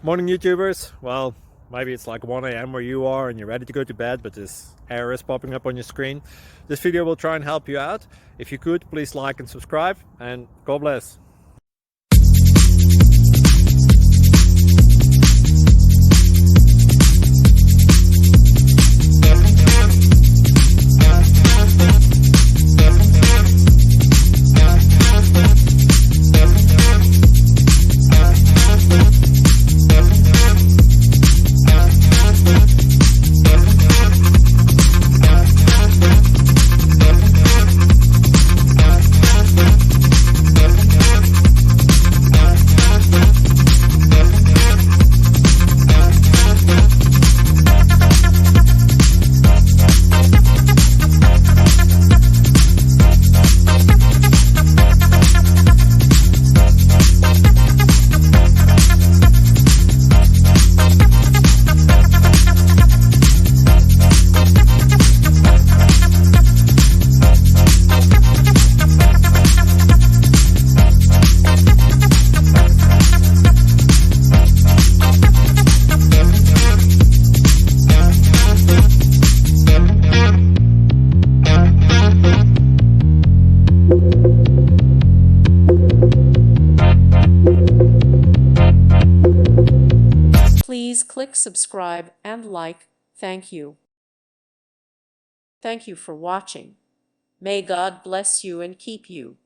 Morning YouTubers. Well, maybe it's like 1 a.m. where you are and you're ready to go to bed, but this error is popping up on your screen. This video will try and help you out. If you could, please like and subscribe, and God bless. Please click subscribe and like. Thank you. Thank you for watching. May God bless you and keep you.